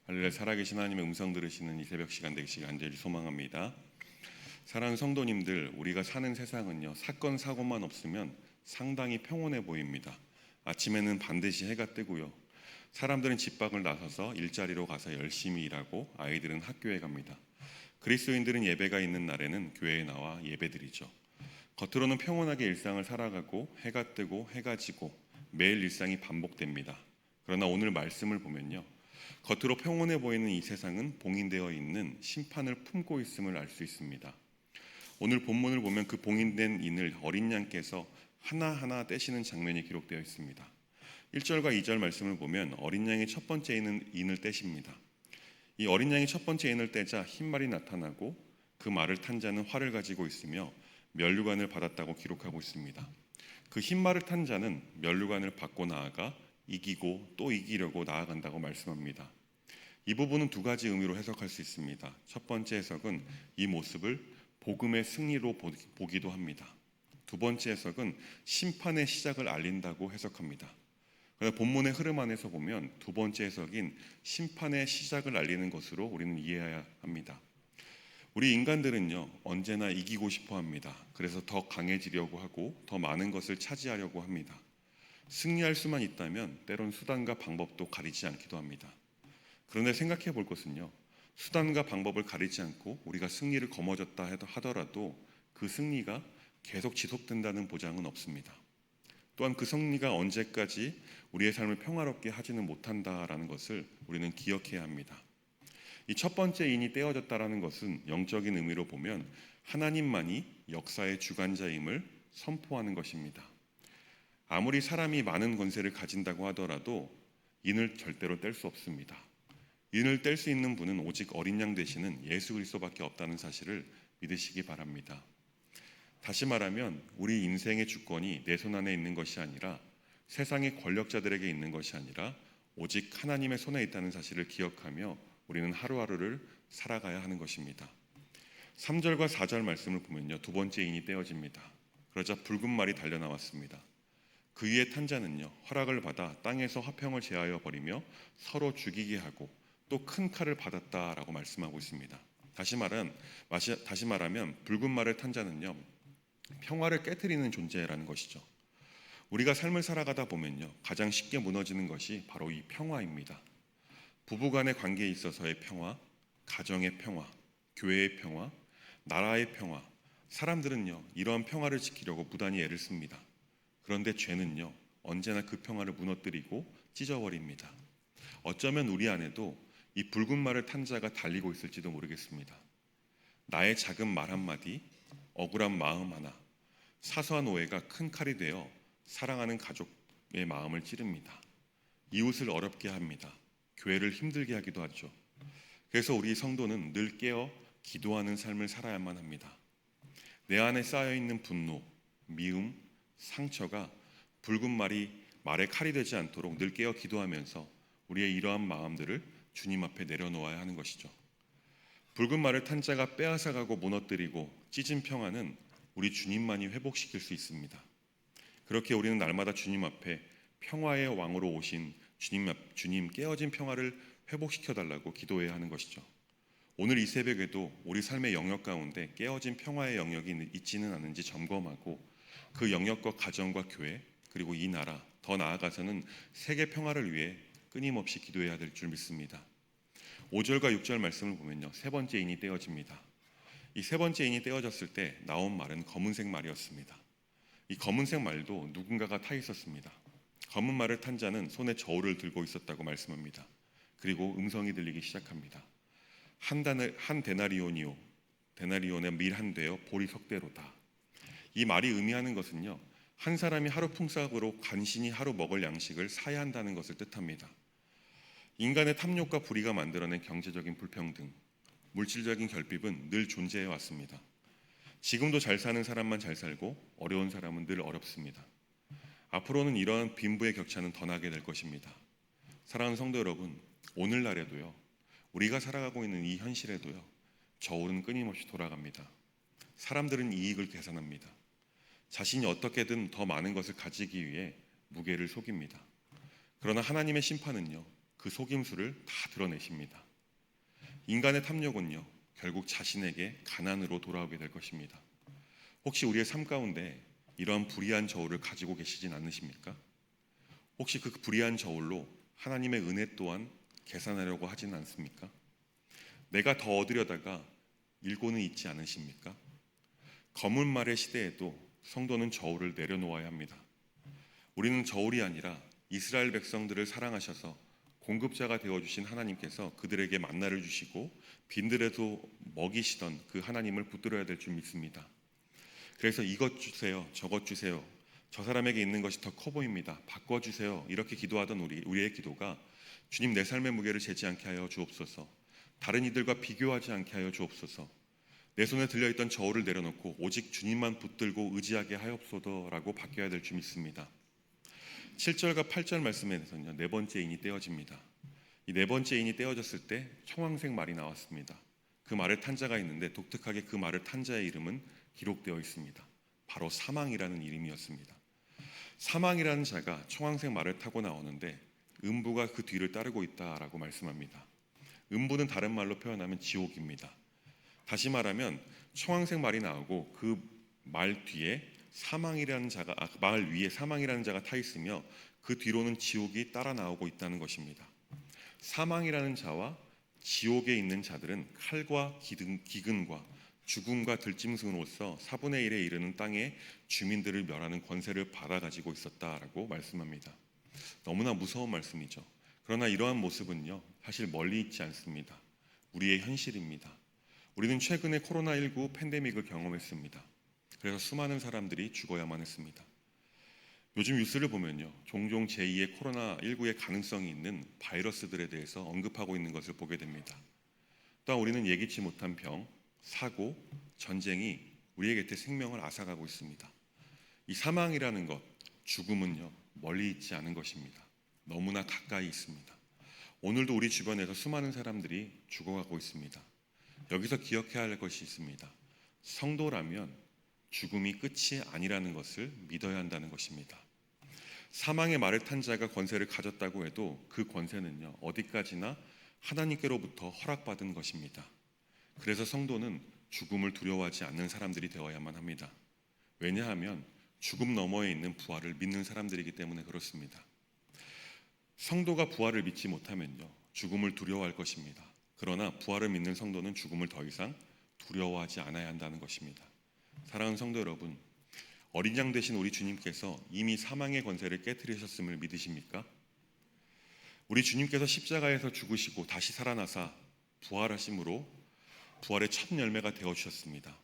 할렐루야. 살아계신 하나님의 음성 들으시는 이 새벽 시간 되시길 간절히 소망합니다. 사랑하는 성도님들, 우리가 사는 세상은요, 사건 사고만 없으면 상당히 평온해 보입니다. 아침에는 반드시 해가 뜨고요, 사람들은 집 밖을 나서서 일자리로 가서 열심히 일하고 아이들은 학교에 갑니다. 그리스도인들은 예배가 있는 날에는 교회에 나와 예배드리죠. 겉으로는 평온하게 일상을 살아가고 해가 뜨고 해가 지고 매일 일상이 반복됩니다. 그러나 오늘 말씀을 보면요, 겉으로 평온해 보이는 이 세상은 봉인되어 있는 심판을 품고 있음을 알 수 있습니다. 오늘 본문을 보면 그 봉인된 인을 어린 양께서 하나하나 떼시는 장면이 기록되어 있습니다. 1절과 2절 말씀을 보면 어린 양의 첫 번째 인을 떼십니다. 이 어린 양이 첫 번째 인을 떼자 흰 말이 나타나고 그 말을 탄 자는 활을 가지고 있으며 면류관을 받았다고 기록하고 있습니다. 그 흰 말을 탄 자는 면류관을 받고 나아가 이기고 또 이기려고 나아간다고 말씀합니다. 이 부분은 두 가지 의미로 해석할 수 있습니다. 첫 번째 해석은 이 모습을 복음의 승리로 보기도 합니다. 두 번째 해석은 심판의 시작을 알린다고 해석합니다. 그러나 본문의 흐름 안에서 보면 두 번째 해석인 심판의 시작을 알리는 것으로 우리는 이해해야 합니다. 우리 인간들은요, 언제나 이기고 싶어 합니다. 그래서 더 강해지려고 하고 더 많은 것을 차지하려고 합니다. 승리할 수만 있다면 때론 수단과 방법도 가리지 않기도 합니다. 그런데 생각해 볼 것은요, 수단과 방법을 가리지 않고 우리가 승리를 거머쥐었다 하더라도 그 승리가 계속 지속된다는 보장은 없습니다. 또한 그 승리가 언제까지 우리의 삶을 평화롭게 하지는 못한다라는 것을 우리는 기억해야 합니다. 이 첫 번째 인이 떼어졌다라는 것은 영적인 의미로 보면 하나님만이 역사의 주관자임을 선포하는 것입니다. 아무리 사람이 많은 권세를 가진다고 하더라도 인을 절대로 뗄 수 없습니다. 인을 뗄 수 있는 분은 오직 어린 양 되시는 예수 그리스도밖에 없다는 사실을 믿으시기 바랍니다. 다시 말하면 우리 인생의 주권이 내 손 안에 있는 것이 아니라 세상의 권력자들에게 있는 것이 아니라 오직 하나님의 손에 있다는 사실을 기억하며 우리는 하루하루를 살아가야 하는 것입니다. 3절과 4절 말씀을 보면요, 두 번째 인이 떼어집니다. 그러자 붉은 말이 달려나왔습니다. 그 위에 탄 자는요, 허락을 받아 땅에서 화평을 제하여 버리며 서로 죽이게 하고 또 큰 칼을 받았다라고 말씀하고 있습니다. 다시 말하면 붉은 말을 탄 자는요, 평화를 깨트리는 존재라는 것이죠. 우리가 삶을 살아가다 보면요, 가장 쉽게 무너지는 것이 바로 이 평화입니다. 부부간의 관계에 있어서의 평화, 가정의 평화, 교회의 평화, 나라의 평화, 사람들은요, 이러한 평화를 지키려고 무단히 애를 씁니다. 그런데 죄는요, 언제나 그 평화를 무너뜨리고 찢어버립니다. 어쩌면 우리 안에도 이 붉은 말을 탄 자가 달리고 있을지도 모르겠습니다. 나의 작은 말 한마디, 억울한 마음 하나, 사소한 오해가 큰 칼이 되어 사랑하는 가족의 마음을 찌릅니다. 이웃을 어렵게 합니다. 교회를 힘들게 하기도 하죠. 그래서 우리 성도는 늘 깨어 기도하는 삶을 살아야만 합니다. 내 안에 쌓여있는 분노, 미움, 상처가 붉은 말의 칼이 되지 않도록 늘 깨어 기도하면서 우리의 이러한 마음들을 주님 앞에 내려놓아야 하는 것이죠. 붉은 말을 탄 자가 빼앗아가고 무너뜨리고 찢은 평화는 우리 주님만이 회복시킬 수 있습니다. 그렇게 우리는 날마다 주님 앞에 평화의 왕으로 오신 주님 깨어진 평화를 회복시켜달라고 기도해야 하는 것이죠. 오늘 이 새벽에도 우리 삶의 영역 가운데 깨어진 평화의 영역이 있지는 않은지 점검하고 그 영역과 가정과 교회 그리고 이 나라, 더 나아가서는 세계 평화를 위해 끊임없이 기도해야 될 줄 믿습니다. 5절과 6절 말씀을 보면요, 세 번째 인이 떼어집니다. 이 세 번째 인이 떼어졌을 때 나온 말은 검은색 말이었습니다. 이 검은색 말도 누군가가 타 있었습니다. 검은 말을 탄 자는 손에 저울을 들고 있었다고 말씀합니다. 그리고 음성이 들리기 시작합니다. 한 데나리온의 밀 한 되어 보리 석대로다. 이 말이 의미하는 것은요, 한 사람이 하루 풍속으로 간신히 하루 먹을 양식을 사야 한다는 것을 뜻합니다. 인간의 탐욕과 불의가 만들어낸 경제적인 불평등, 물질적인 결핍은 늘 존재해 왔습니다. 지금도 잘 사는 사람만 잘 살고 어려운 사람은 늘 어렵습니다. 앞으로는 이러한 빈부의 격차는 더 나게 될 것입니다. 사랑하는 성도 여러분, 오늘날에도요, 우리가 살아가고 있는 이 현실에도요, 저울은 끊임없이 돌아갑니다. 사람들은 이익을 계산합니다. 자신이 어떻게든 더 많은 것을 가지기 위해 무게를 속입니다. 그러나 하나님의 심판은요, 그 그 속임수를 다 드러내십니다. 인간의 탐욕은요, 결국 자신에게 가난으로 돌아오게 될 것입니다. 혹시 우리의 삶 가운데 이러한 불의한 저울을 가지고 계시진 않으십니까? 혹시 그 불의한 저울로 하나님의 은혜 또한 계산하려고 하진 않습니까? 내가 더 얻으려다가 일고는 있지 않으십니까? 검은 말의 시대에도 성도는 저울을 내려놓아야 합니다. 우리는 저울이 아니라 이스라엘 백성들을 사랑하셔서 공급자가 되어주신 하나님께서 그들에게 만나를 주시고 빈들에도 먹이시던 그 하나님을 붙들어야 될 줄 믿습니다. 그래서 이것 주세요, 저것 주세요, 저 사람에게 있는 것이 더 커 보입니다, 바꿔주세요, 이렇게 기도하던 우리의 기도가 주님 내 삶의 무게를 재지 않게 하여 주옵소서, 다른 이들과 비교하지 않게 하여 주옵소서, 내 손에 들려있던 저울을 내려놓고 오직 주님만 붙들고 의지하게 하옵소서라고 바뀌어야 될 줄 믿습니다. 7절과 8절 말씀에서는요, 네 번째 인이 떼어집니다. 이 네 번째 인이 떼어졌을 때 청황색 말이 나왔습니다. 그 말을 탄 자가 있는데 독특하게 그 말을 탄 자의 이름은 기록되어 있습니다. 바로 사망이라는 이름이었습니다. 사망이라는 자가 청황색 말을 타고 나오는데 음부가 그 뒤를 따르고 있다라고 말씀합니다. 음부는 다른 말로 표현하면 지옥입니다. 다시 말하면 청황색 말이 나오고 그 말 뒤에 말 위에 사망이라는 자가 타 있으며 그 뒤로는 지옥이 따라 나오고 있다는 것입니다. 사망이라는 자와 지옥에 있는 자들은 칼과 기근과 죽음과 들짐승으로서 4분의 1에 이르는 땅의 주민들을 멸하는 권세를 받아가지고 있었다라고 말씀합니다. 너무나 무서운 말씀이죠. 그러나 이러한 모습은요, 사실 멀리 있지 않습니다. 우리의 현실입니다. 우리는 최근에 코로나19 팬데믹을 경험했습니다. 그래서 수많은 사람들이 죽어야만 했습니다. 요즘 뉴스를 보면요, 종종 제2의 코로나19의 가능성이 있는 바이러스들에 대해서 언급하고 있는 것을 보게 됩니다. 또한 우리는 예기치 못한 병, 사고, 전쟁이 우리의 곁에 생명을 앗아가고 있습니다. 이 사망이라는 것, 죽음은요, 멀리 있지 않은 것입니다. 너무나 가까이 있습니다. 오늘도 우리 주변에서 수많은 사람들이 죽어가고 있습니다. 여기서 기억해야 할 것이 있습니다. 성도라면 죽음이 끝이 아니라는 것을 믿어야 한다는 것입니다. 사망의 말을 탄 자가 권세를 가졌다고 해도 그 권세는요, 어디까지나 하나님께로부터 허락받은 것입니다. 그래서 성도는 죽음을 두려워하지 않는 사람들이 되어야만 합니다. 왜냐하면 죽음 너머에 있는 부활을 믿는 사람들이기 때문에 그렇습니다. 성도가 부활을 믿지 못하면요, 죽음을 두려워할 것입니다. 그러나 부활을 믿는 성도는 죽음을 더 이상 두려워하지 않아야 한다는 것입니다. 사랑하는 성도 여러분, 어린 양 되신 우리 주님께서 이미 사망의 권세를 깨뜨리셨음을 믿으십니까? 우리 주님께서 십자가에서 죽으시고 다시 살아나사 부활하심으로 부활의 첫 열매가 되어주셨습니다.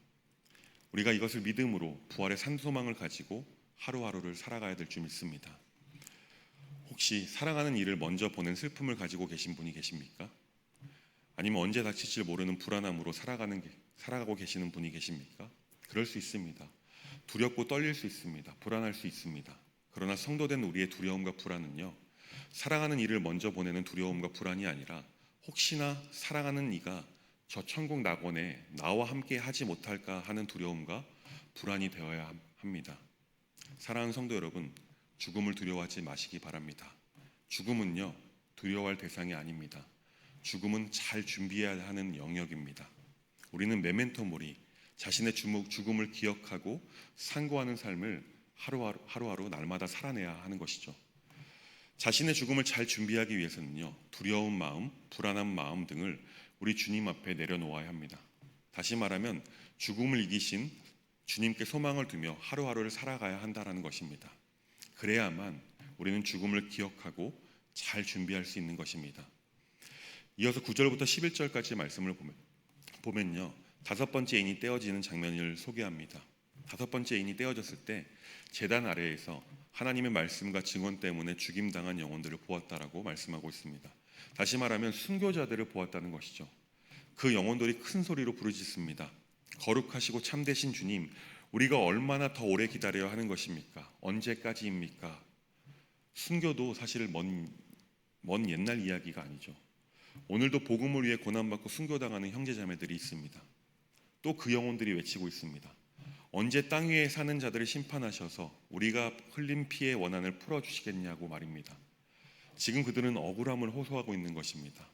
우리가 이것을 믿음으로 부활의 산소망을 가지고 하루하루를 살아가야 될 줄 믿습니다. 혹시 사랑하는 이를 먼저 보낸 슬픔을 가지고 계신 분이 계십니까? 아니면 언제 닥칠지 모르는 불안함으로 살아가고 계시는 분이 계십니까? 그럴 수 있습니다. 두렵고 떨릴 수 있습니다. 불안할 수 있습니다. 그러나 성도된 우리의 두려움과 불안은요, 사랑하는 이를 먼저 보내는 두려움과 불안이 아니라 혹시나 사랑하는 이가 저 천국 낙원에 나와 함께 하지 못할까 하는 두려움과 불안이 되어야 합니다. 사랑하는 성도 여러분, 죽음을 두려워하지 마시기 바랍니다. 죽음은요, 두려워할 대상이 아닙니다. 죽음은 잘 준비해야 하는 영역입니다. 우리는 메멘토 모리, 자신의 죽음을 기억하고 상고하는 삶을 하루하루 날마다 살아내야 하는 것이죠. 자신의 죽음을 잘 준비하기 위해서는요, 두려운 마음, 불안한 마음 등을 우리 주님 앞에 내려놓아야 합니다. 다시 말하면 죽음을 이기신 주님께 소망을 두며 하루하루를 살아가야 한다는 것입니다. 그래야만 우리는 죽음을 기억하고 잘 준비할 수 있는 것입니다. 이어서 9절부터 11절까지 말씀을 보면요, 다섯 번째 인이 떼어지는 장면을 소개합니다. 다섯 번째 인이 떼어졌을 때 제단 아래에서 하나님의 말씀과 증언 때문에 죽임당한 영혼들을 보았다라고 말씀하고 있습니다. 다시 말하면 순교자들을 보았다는 것이죠. 그 영혼들이 큰 소리로 부르짖습니다. 거룩하시고 참되신 주님, 우리가 얼마나 더 오래 기다려야 하는 것입니까? 언제까지입니까? 순교도 사실 먼 옛날 이야기가 아니죠. 오늘도 복음을 위해 고난받고 순교당하는 형제자매들이 있습니다. 또 그 영혼들이 외치고 있습니다. 언제 땅 위에 사는 자들을 심판하셔서 우리가 흘린 피의 원한을 풀어주시겠냐고 말입니다. 지금 그들은 억울함을 호소하고 있는 것입니다.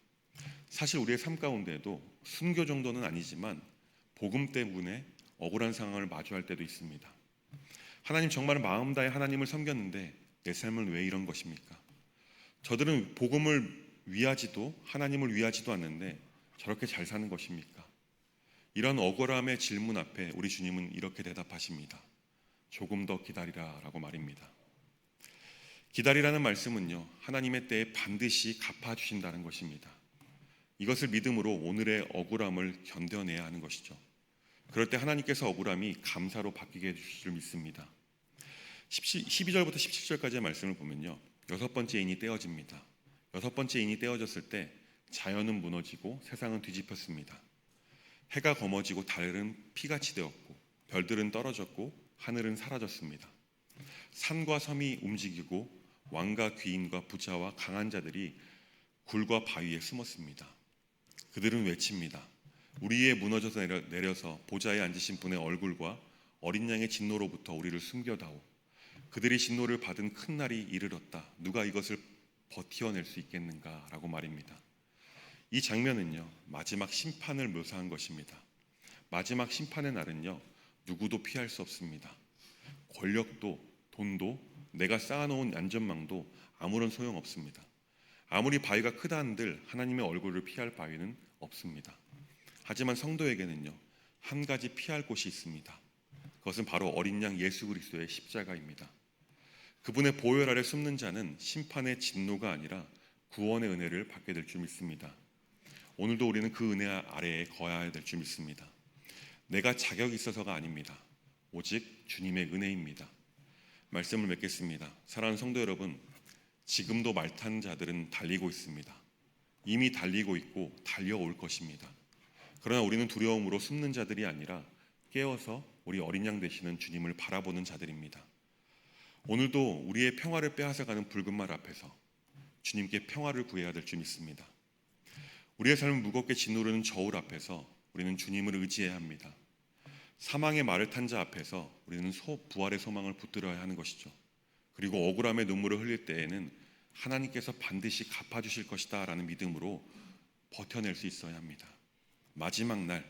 사실 우리의 삶 가운데에도 순교 정도는 아니지만 복음 때문에 억울한 상황을 마주할 때도 있습니다. 하나님, 정말 마음 다해 하나님을 섬겼는데 내 삶은 왜 이런 것입니까? 저들은 복음을 위하지도 하나님을 위하지도 않는데 저렇게 잘 사는 것입니까? 이런 억울함의 질문 앞에 우리 주님은 이렇게 대답하십니다. 조금 더 기다리라 라고 말입니다. 기다리라는 말씀은요, 하나님의 때에 반드시 갚아주신다는 것입니다. 이것을 믿음으로 오늘의 억울함을 견뎌내야 하는 것이죠. 그럴 때 하나님께서 억울함이 감사로 바뀌게 해주실 줄 믿습니다. 12절부터 17절까지의 말씀을 보면요, 여섯 번째 인이 떼어집니다. 여섯 번째 인이 떼어졌을 때 자연은 무너지고 세상은 뒤집혔습니다. 해가 검어지고 달은 피같이 되었고 별들은 떨어졌고 하늘은 사라졌습니다. 산과 섬이 움직이고 왕과 귀인과 부자와 강한 자들이 굴과 바위에 숨었습니다. 그들은 외칩니다. 우리 위에 무너져서 내려서 보좌에 앉으신 분의 얼굴과 어린 양의 진노로부터 우리를 숨겨다오. 그들이 진노를 받은 큰 날이 이르렀다. 누가 이것을 버티어낼 수 있겠는가? 라고 말입니다. 이 장면은요, 마지막 심판을 묘사한 것입니다. 마지막 심판의 날은요, 누구도 피할 수 없습니다. 권력도 돈도 내가 쌓아놓은 안전망도 아무런 소용 없습니다. 아무리 바위가 크다 한들 하나님의 얼굴을 피할 바위는 없습니다. 하지만 성도에게는요, 한 가지 피할 곳이 있습니다. 그것은 바로 어린 양 예수 그리스도의 십자가입니다. 그분의 보혈 아래 숨는 자는 심판의 진노가 아니라 구원의 은혜를 받게 될 줄 믿습니다. 오늘도 우리는 그 은혜 아래에 거해야 될 줄 믿습니다. 내가 자격이 있어서가 아닙니다. 오직 주님의 은혜입니다. 말씀을 맺겠습니다. 사랑하는 성도 여러분, 지금도 말탄 자들은 달리고 있습니다. 이미 달리고 있고 달려올 것입니다. 그러나 우리는 두려움으로 숨는 자들이 아니라 깨어서 우리 어린 양 되시는 주님을 바라보는 자들입니다. 오늘도 우리의 평화를 빼앗아가는 붉은 말 앞에서 주님께 평화를 구해야 될 줄 믿습니다. 우리의 삶을 무겁게 짓누르는 저울 앞에서 우리는 주님을 의지해야 합니다. 사망의 말을 탄 자 앞에서 우리는 부활의 소망을 붙들어야 하는 것이죠. 그리고 억울함의 눈물을 흘릴 때에는 하나님께서 반드시 갚아주실 것이다 라는 믿음으로 버텨낼 수 있어야 합니다. 마지막 날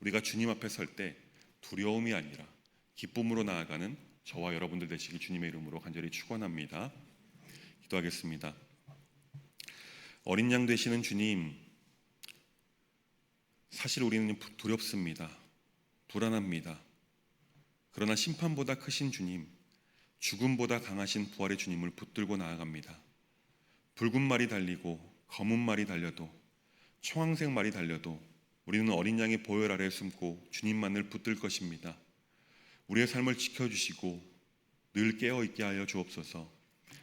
우리가 주님 앞에 설 때 두려움이 아니라 기쁨으로 나아가는 저와 여러분들 되시길 주님의 이름으로 간절히 축원합니다. 기도하겠습니다. 어린 양 되시는 주님, 사실 우리는 두렵습니다. 불안합니다. 그러나 심판보다 크신 주님, 죽음보다 강하신 부활의 주님을 붙들고 나아갑니다. 붉은 말이 달리고 검은 말이 달려도 청황색 말이 달려도 우리는 어린 양의 보혈 아래에 숨고 주님만을 붙들 것입니다. 우리의 삶을 지켜주시고 늘 깨어있게 하여 주옵소서.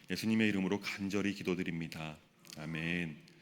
예수님의 이름으로 간절히 기도드립니다. 아멘.